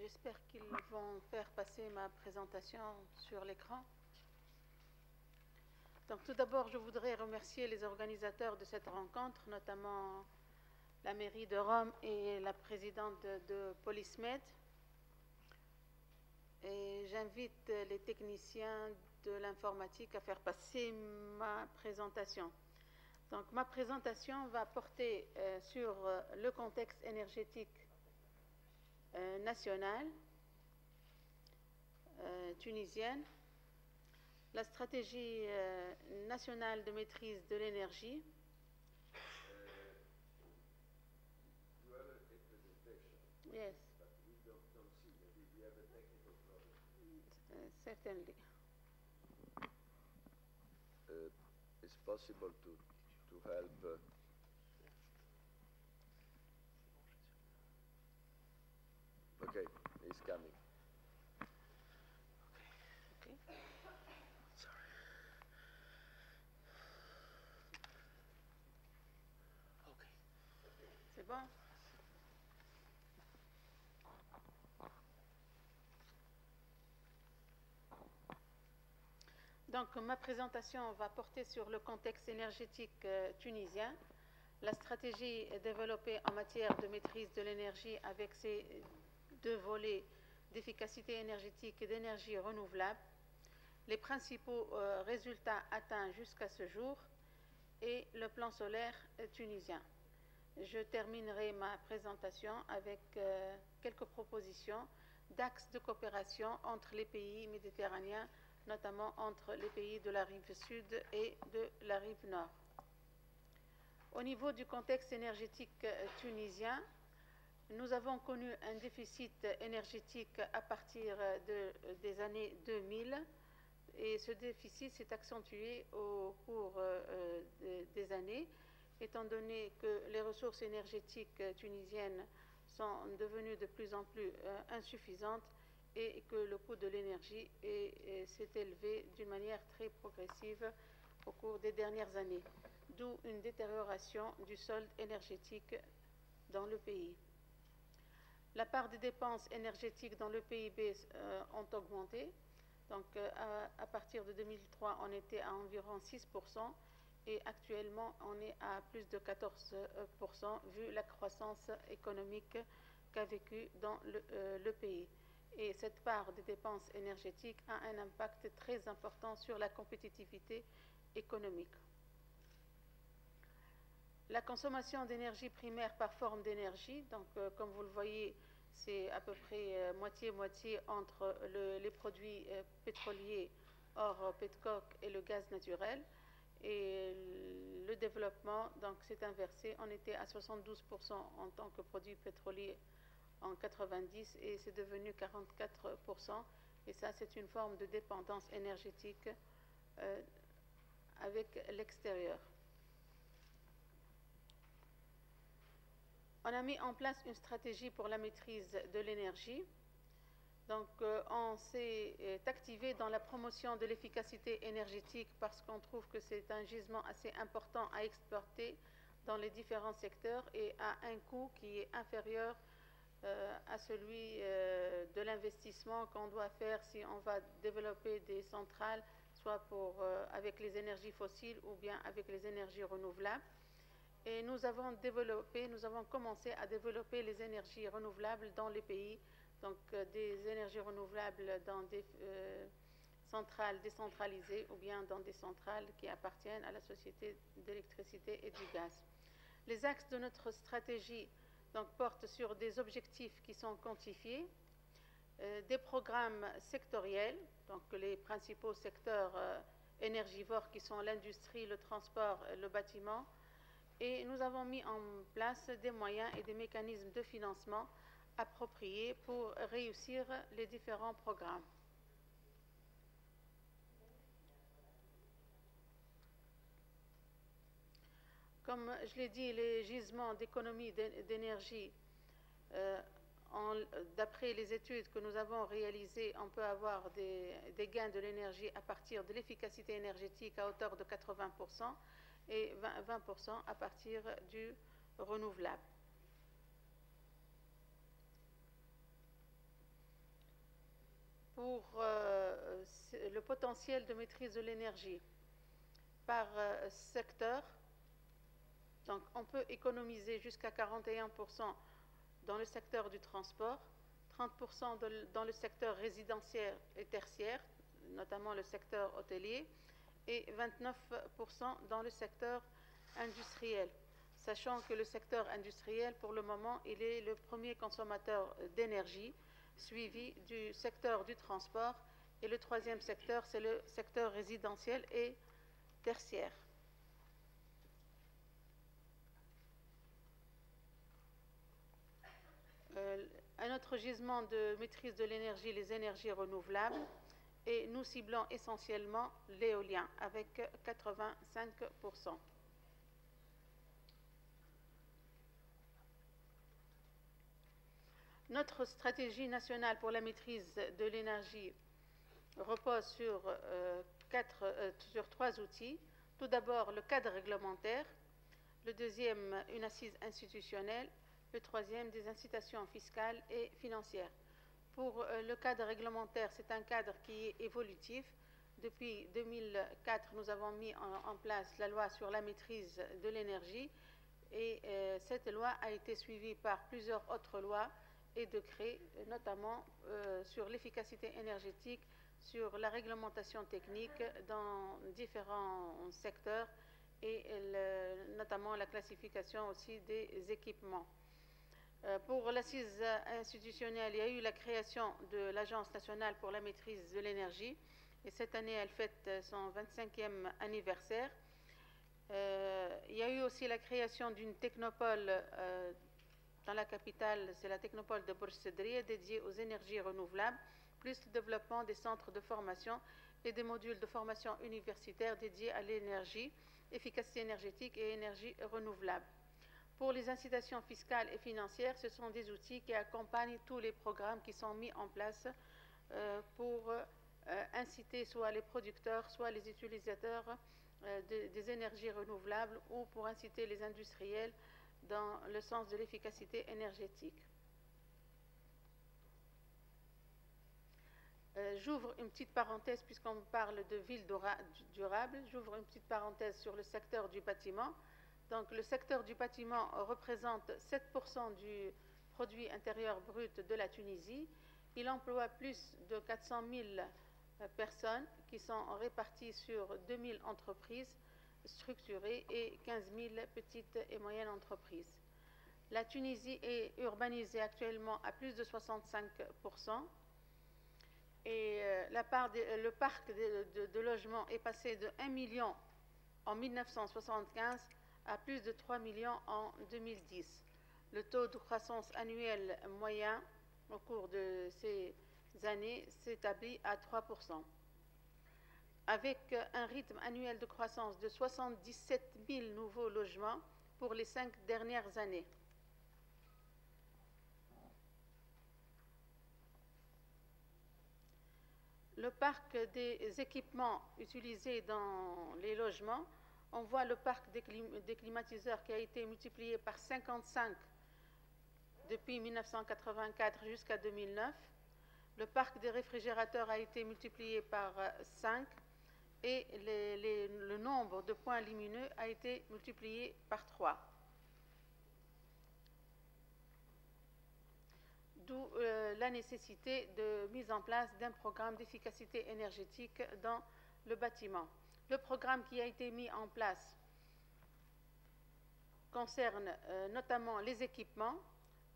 J'espère qu'ils vont faire passer ma présentation sur l'écran. Donc tout d'abord, je voudrais remercier les organisateurs de cette rencontre, notamment la mairie de Rome et la présidente de PoliceMed. Et j'invite les techniciens de l'informatique à faire passer ma présentation. Donc ma présentation va porter sur le contexte énergétique national tunisienne, la stratégie nationale de maîtrise de l'énergie. You have a presentation. Yes. But we don't see. Maybe we have a technical problem. Certainly. It's possible to help. Okay, he's coming. Okay. Sorry. Okay. C'est bon? Donc, ma présentation va porter sur le contexte énergétique tunisien, la stratégie développée en matière de maîtrise de l'énergie avec ses deux volets d'efficacité énergétique et d'énergie renouvelable, les principaux résultats atteints jusqu'à ce jour et le plan solaire tunisien. Je terminerai ma présentation avec quelques propositions d'axes de coopération entre les pays méditerranéens, notamment entre les pays de la rive sud et de la rive nord. Au niveau du contexte énergétique tunisien, nous avons connu un déficit énergétique à partir des années 2000 et ce déficit s'est accentué au cours des années, étant donné que les ressources énergétiques tunisiennes sont devenues de plus en plus insuffisantes et que le coût de l'énergie s'est élevé d'une manière très progressive au cours des dernières années, d'où une détérioration du solde énergétique dans le pays. La part des dépenses énergétiques dans le PIB ont augmenté. Donc, à partir de 2003, on était à environ 6% et actuellement, on est à plus de 14% vu la croissance économique qu'a vécue dans le pays. Et cette part des dépenses énergétiques a un impact très important sur la compétitivité économique. La consommation d'énergie primaire par forme d'énergie, donc comme vous le voyez, c'est à peu près moitié-moitié entre les produits pétroliers hors petcoke et le gaz naturel. Et le développement, donc c'est inversé, on était à 72% en tant que produit pétrolier en 90 et c'est devenu 44%. Et ça, c'est une forme de dépendance énergétique avec l'extérieur. On a mis en place une stratégie pour la maîtrise de l'énergie. Donc, on s'est activé dans la promotion de l'efficacité énergétique parce qu'on trouve que c'est un gisement assez important à exporter dans les différents secteurs et à un coût qui est inférieur à celui de l'investissement qu'on doit faire si on va développer des centrales, soit avec les énergies fossiles ou bien avec les énergies renouvelables. Et nous avons commencé à développer les énergies renouvelables dans les pays, donc des énergies renouvelables dans des centrales décentralisées ou bien dans des centrales qui appartiennent à la société d'électricité et du gaz. Les axes de notre stratégie donc, portent sur des objectifs qui sont quantifiés, des programmes sectoriels, donc les principaux secteurs énergivores qui sont l'industrie, le transport, le bâtiment, et nous avons mis en place des moyens et des mécanismes de financement appropriés pour réussir les différents programmes. Comme je l'ai dit, les gisements d'économie d'énergie, d'après les études que nous avons réalisées, on peut avoir des gains de l'énergie à partir de l'efficacité énergétique à hauteur de 80% et 20% à partir du renouvelable. pour le potentiel de maîtrise de l'énergie par secteur. Donc, on peut économiser jusqu'à 41% dans le secteur du transport, 30% dans le secteur résidentiel et tertiaire, notamment le secteur hôtelier, et 29% dans le secteur industriel, sachant que le secteur industriel, pour le moment, il est le premier consommateur d'énergie, suivi du secteur du transport, et le troisième secteur, c'est le secteur résidentiel et tertiaire. Un autre gisement de maîtrise de l'énergie, les énergies renouvelables, et nous ciblons essentiellement l'éolien avec 85%. Notre stratégie nationale pour la maîtrise de l'énergie repose sur trois outils. Tout d'abord, le cadre réglementaire. Le deuxième, une assise institutionnelle. Le troisième, des incitations fiscales et financières. Pour le cadre réglementaire, c'est un cadre qui est évolutif. Depuis 2004, nous avons mis en place la loi sur la maîtrise de l'énergie et cette loi a été suivie par plusieurs autres lois et décrets, notamment sur l'efficacité énergétique, sur la réglementation technique dans différents secteurs et notamment la classification aussi des équipements. Pour l'assise institutionnelle, il y a eu la création de l'Agence nationale pour la maîtrise de l'énergie et cette année, elle fête son 25e anniversaire. Il y a eu aussi la création d'une technopole dans la capitale, c'est la technopole de Bourg Sedriya dédiée aux énergies renouvelables, plus le développement des centres de formation et des modules de formation universitaire dédiés à l'énergie, efficacité énergétique et énergie renouvelable. Pour les incitations fiscales et financières, ce sont des outils qui accompagnent tous les programmes qui sont mis en place pour inciter soit les producteurs, soit les utilisateurs des énergies renouvelables ou pour inciter les industriels dans le sens de l'efficacité énergétique. J'ouvre une petite parenthèse puisqu'on parle de ville durable. J'ouvre une petite parenthèse sur le secteur du bâtiment. Donc, le secteur du bâtiment représente 7% du produit intérieur brut de la Tunisie. Il emploie plus de 400 000 personnes qui sont réparties sur 2000 entreprises structurées et 15 000 petites et moyennes entreprises. La Tunisie est urbanisée actuellement à plus de 65%. Et le parc de logements est passé de 1 million en 1975 à plus de 3 millions en 2010. Le taux de croissance annuel moyen au cours de ces années s'établit à 3%. Avec un rythme annuel de croissance de 77 000 nouveaux logements pour les 5 dernières années. Le parc des équipements utilisés dans les logements, on voit le parc des climatiseurs qui a été multiplié par 55 depuis 1984 jusqu'à 2009. Le parc des réfrigérateurs a été multiplié par 5 et le nombre de points lumineux a été multiplié par 3. D'où la nécessité de mise en place d'un programme d'efficacité énergétique dans le bâtiment. Le programme qui a été mis en place concerne notamment les équipements.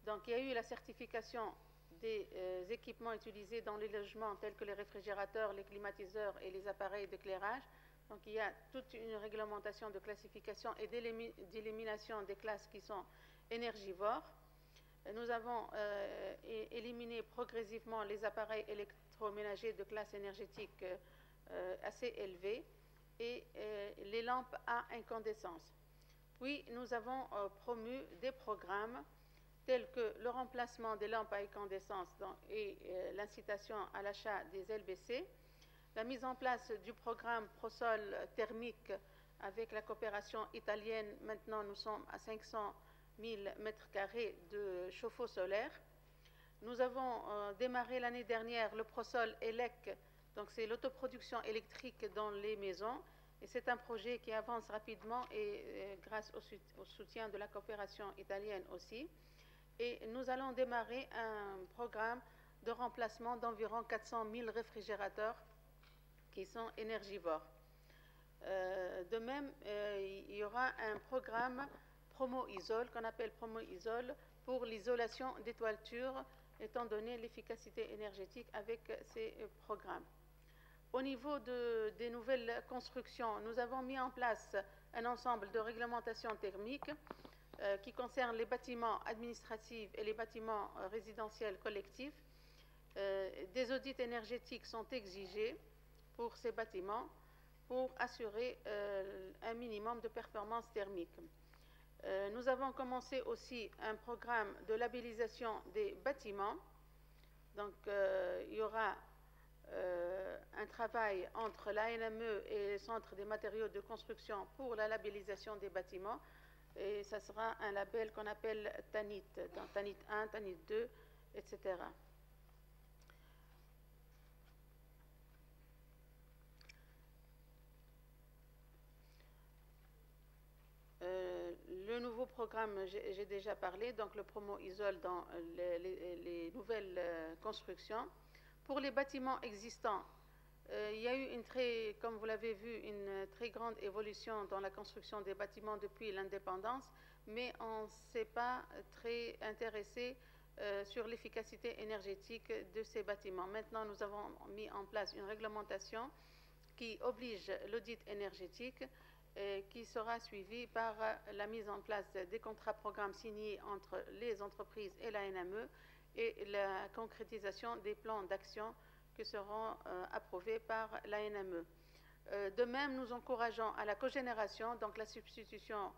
Donc, il y a eu la certification des équipements utilisés dans les logements tels que les réfrigérateurs, les climatiseurs et les appareils d'éclairage. Donc, il y a toute une réglementation de classification et d'élimination des classes qui sont énergivores. Nous avons éliminé progressivement les appareils électroménagers de classe énergétique assez élevée et les lampes à incandescence. Puis, nous avons promu des programmes tels que le remplacement des lampes à incandescence et l'incitation à l'achat des LBC, la mise en place du programme Prosol thermique avec la coopération italienne. Maintenant, nous sommes à 500 000 mètres carrés de chauffe-eau solaire. Nous avons démarré l'année dernière le Prosol ELEC, donc c'est l'autoproduction électrique dans les maisons. Et c'est un projet qui avance rapidement et grâce au soutien de la coopération italienne aussi. Et nous allons démarrer un programme de remplacement d'environ 400 000 réfrigérateurs qui sont énergivores. De même, il y aura un programme Promo-Isol qu'on appelle Promo-Isol pour l'isolation des toitures, étant donné l'efficacité énergétique avec ces programmes. Au niveau des nouvelles constructions, nous avons mis en place un ensemble de réglementations thermiques qui concernent les bâtiments administratifs et les bâtiments résidentiels collectifs. Des audits énergétiques sont exigés pour ces bâtiments pour assurer un minimum de performance thermique. Nous avons commencé aussi un programme de labellisation des bâtiments. Donc, il y aura un travail entre l'ANME et le Centre des matériaux de construction pour la labellisation des bâtiments. Et ça sera un label qu'on appelle TANIT, donc TANIT 1, TANIT 2, etc. Le nouveau programme, j'ai déjà parlé, donc le Promo-Isol dans les nouvelles constructions. Pour les bâtiments existants, il y a eu, comme vous l'avez vu, une très grande évolution dans la construction des bâtiments depuis l'indépendance, mais on ne s'est pas très intéressé sur l'efficacité énergétique de ces bâtiments. Maintenant, nous avons mis en place une réglementation qui oblige l'audit énergétique qui sera suivie par la mise en place des contrats programmes signés entre les entreprises et la NME et la concrétisation des plans d'action qui seront approuvés par la NME. De même, nous encourageons à la cogénération, donc la substitution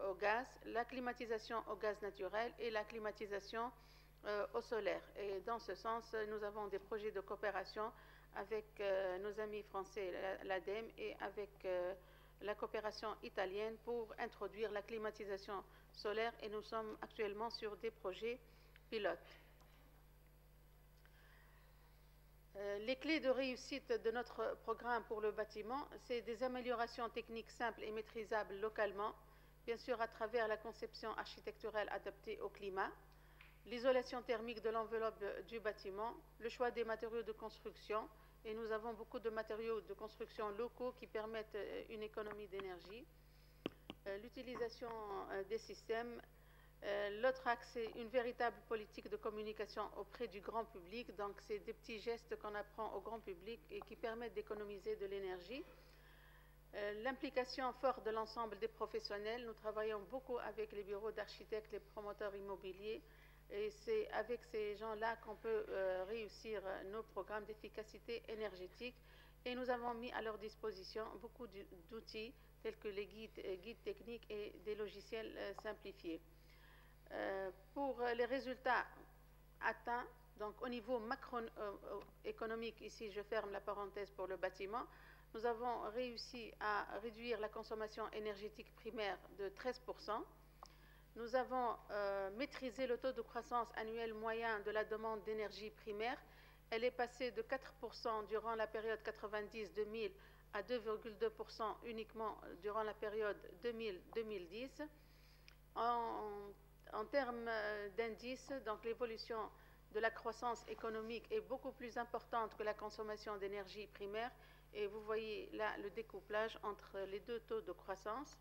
au gaz, la climatisation au gaz naturel et la climatisation au solaire. Et dans ce sens, nous avons des projets de coopération avec nos amis français, l'ADEME, et avec la coopération italienne pour introduire la climatisation solaire, et nous sommes actuellement sur des projets pilotes. Les clés de réussite de notre programme pour le bâtiment, c'est des améliorations techniques simples et maîtrisables localement, bien sûr à travers la conception architecturale adaptée au climat, l'isolation thermique de l'enveloppe du bâtiment, le choix des matériaux de construction, et nous avons beaucoup de matériaux de construction locaux qui permettent une économie d'énergie, l'utilisation des systèmes. L'autre axe, c'est une véritable politique de communication auprès du grand public. Donc, c'est des petits gestes qu'on apprend au grand public et qui permettent d'économiser de l'énergie. L'implication forte de l'ensemble des professionnels. Nous travaillons beaucoup avec les bureaux d'architectes, les promoteurs immobiliers. Et c'est avec ces gens-là qu'on peut réussir nos programmes d'efficacité énergétique. Et nous avons mis à leur disposition beaucoup d'outils tels que les guides techniques et des logiciels simplifiés. Pour les résultats atteints, donc au niveau macroéconomique, ici je ferme la parenthèse pour le bâtiment, nous avons réussi à réduire la consommation énergétique primaire de 13%. Nous avons maîtrisé le taux de croissance annuel moyen de la demande d'énergie primaire. Elle est passée de 4% durant la période 90-2000 à 2,2% uniquement durant la période 2000-2010. En termes d'indice, donc l'évolution de la croissance économique est beaucoup plus importante que la consommation d'énergie primaire. Et vous voyez là le découplage entre les deux taux de croissance.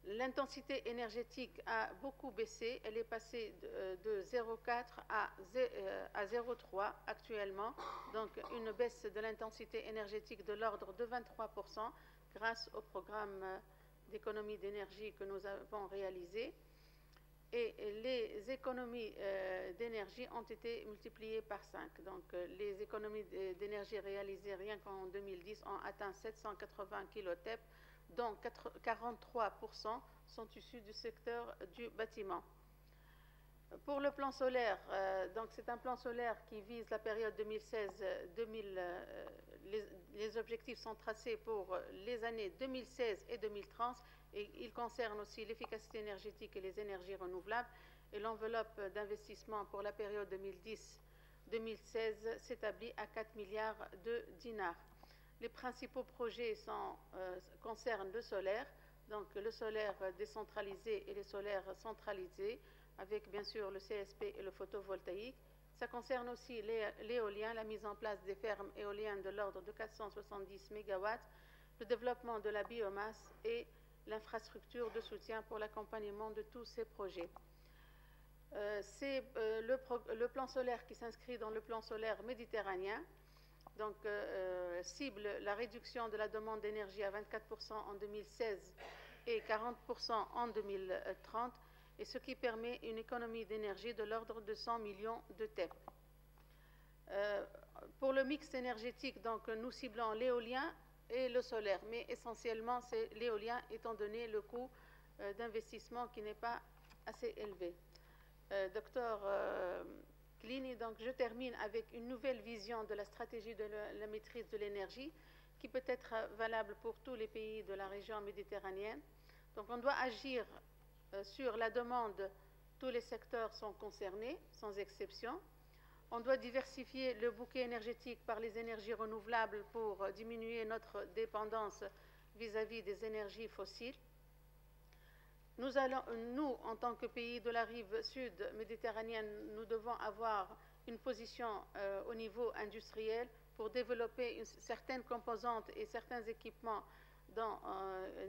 L'intensité énergétique a beaucoup baissé. Elle est passée de 0,4 à 0,3 actuellement. Donc une baisse de l'intensité énergétique de l'ordre de 23% grâce au programme d'économie d'énergie que nous avons réalisé. Et les économies d'énergie ont été multipliées par 5. Donc les économies d'énergie réalisées rien qu'en 2010 ont atteint 780 kilotep, dont 43% sont issus du secteur du bâtiment. Pour le plan solaire, donc c'est un plan solaire qui vise la période 2016-2000. Les objectifs sont tracés pour les années 2016 et 2030 et ils concernent aussi l'efficacité énergétique et les énergies renouvelables. et l'enveloppe d'investissement pour la période 2010-2016 s'établit à 4 milliards de dinars. Les principaux projets concernent le solaire, donc le solaire décentralisé et les solaires centralisés, avec bien sûr le CSP et le photovoltaïque. Ça concerne aussi l'éolien, la mise en place des fermes éoliennes de l'ordre de 470 MW, le développement de la biomasse et l'infrastructure de soutien pour l'accompagnement de tous ces projets. C'est le plan solaire qui s'inscrit dans le plan solaire méditerranéen, donc cible la réduction de la demande d'énergie à 24% en 2016 et 40% en 2030, et ce qui permet une économie d'énergie de l'ordre de 100 millions de TEP. Pour le mix énergétique, donc, nous ciblons l'éolien et le solaire, mais essentiellement c'est l'éolien étant donné le coût d'investissement qui n'est pas assez élevé. Docteur Clini, donc je termine avec une nouvelle vision de la stratégie de la maîtrise de l'énergie qui peut être valable pour tous les pays de la région méditerranéenne. Donc on doit agir sur la demande, tous les secteurs sont concernés, sans exception. On doit diversifier le bouquet énergétique par les énergies renouvelables pour diminuer notre dépendance vis-à-vis des énergies fossiles. Nous, en tant que pays de la rive sud méditerranéenne, nous devons avoir une position au niveau industriel pour développer certaines composantes et certains équipements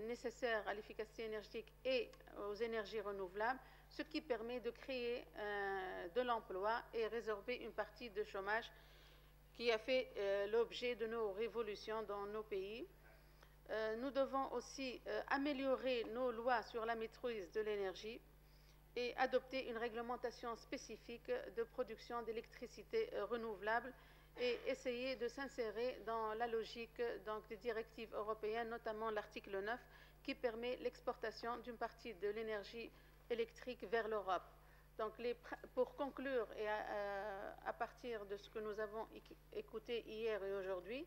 nécessaires à l'efficacité énergétique et aux énergies renouvelables, ce qui permet de créer de l'emploi et résorber une partie de chômage qui a fait l'objet de nos révolutions dans nos pays. Nous devons aussi améliorer nos lois sur la maîtrise de l'énergie et adopter une réglementation spécifique de production d'électricité renouvelable et essayer de s'insérer dans la logique donc, des directives européennes, notamment l'article 9, qui permet l'exportation d'une partie de l'énergie électrique vers l'Europe. Donc, pour conclure, et à partir de ce que nous avons écouté hier et aujourd'hui,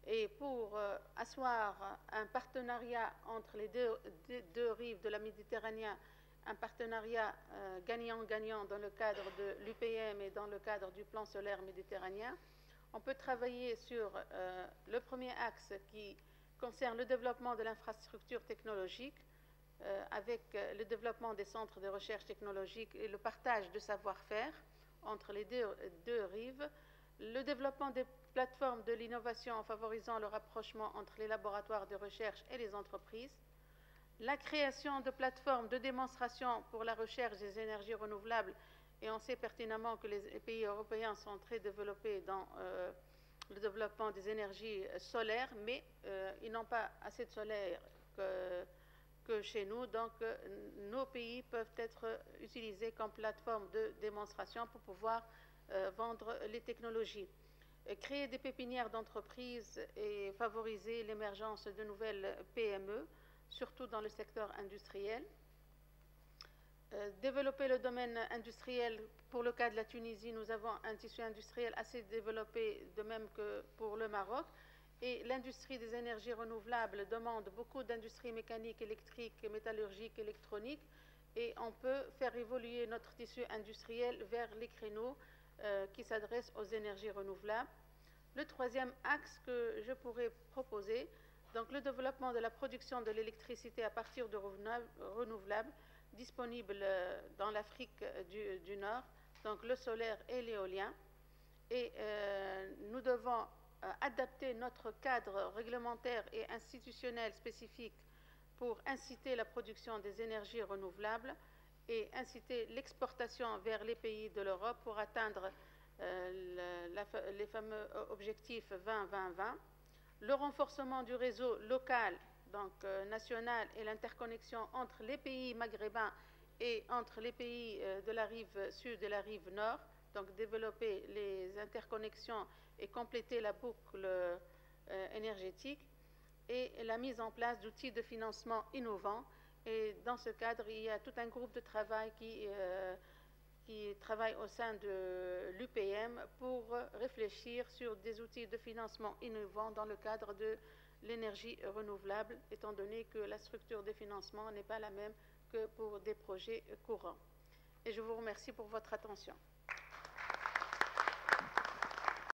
et pour asseoir un partenariat entre les deux rives de la Méditerranée, un partenariat gagnant-gagnant dans le cadre de l'UPM et dans le cadre du plan solaire méditerranéen, on peut travailler sur le premier axe qui concerne le développement de l'infrastructure technologique avec le développement des centres de recherche technologique et le partage de savoir-faire entre les deux rives, le développement des plateformes de l'innovation en favorisant le rapprochement entre les laboratoires de recherche et les entreprises, la création de plateformes de démonstration pour la recherche des énergies renouvelables, et on sait pertinemment que les pays européens sont très développés dans le développement des énergies solaires, mais ils n'ont pas assez de solaire que chez nous, donc nos pays peuvent être utilisés comme plateforme de démonstration pour pouvoir vendre les technologies. Créer des pépinières d'entreprises et favoriser l'émergence de nouvelles PME, surtout dans le secteur industriel. Développer le domaine industriel. Pour le cas de la Tunisie, nous avons un tissu industriel assez développé, de même que pour le Maroc. Et l'industrie des énergies renouvelables demande beaucoup d'industries mécaniques, électriques, métallurgiques, électroniques. Et on peut faire évoluer notre tissu industriel vers les créneaux qui s'adressent aux énergies renouvelables. Le troisième axe que je pourrais proposer, donc le développement de la production de l'électricité à partir de renouvelables disponibles dans l'Afrique du Nord, donc le solaire et l'éolien. Et nous devons adapter notre cadre réglementaire et institutionnel spécifique pour inciter la production des énergies renouvelables et inciter l'exportation vers les pays de l'Europe pour atteindre les fameux objectifs 20-20-20, le renforcement du réseau local, donc national, et l'interconnexion entre les pays maghrébins et entre les pays de la rive sud et la rive nord, donc développer les interconnexions et compléter la boucle énergétique, et la mise en place d'outils de financement innovants. Et dans ce cadre, il y a tout un groupe de travail qui travaille au sein de l'UPM pour réfléchir sur des outils de financement innovants dans le cadre de l'énergie renouvelable, étant donné que la structure de financement n'est pas la même que pour des projets courants. et je vous remercie pour votre attention.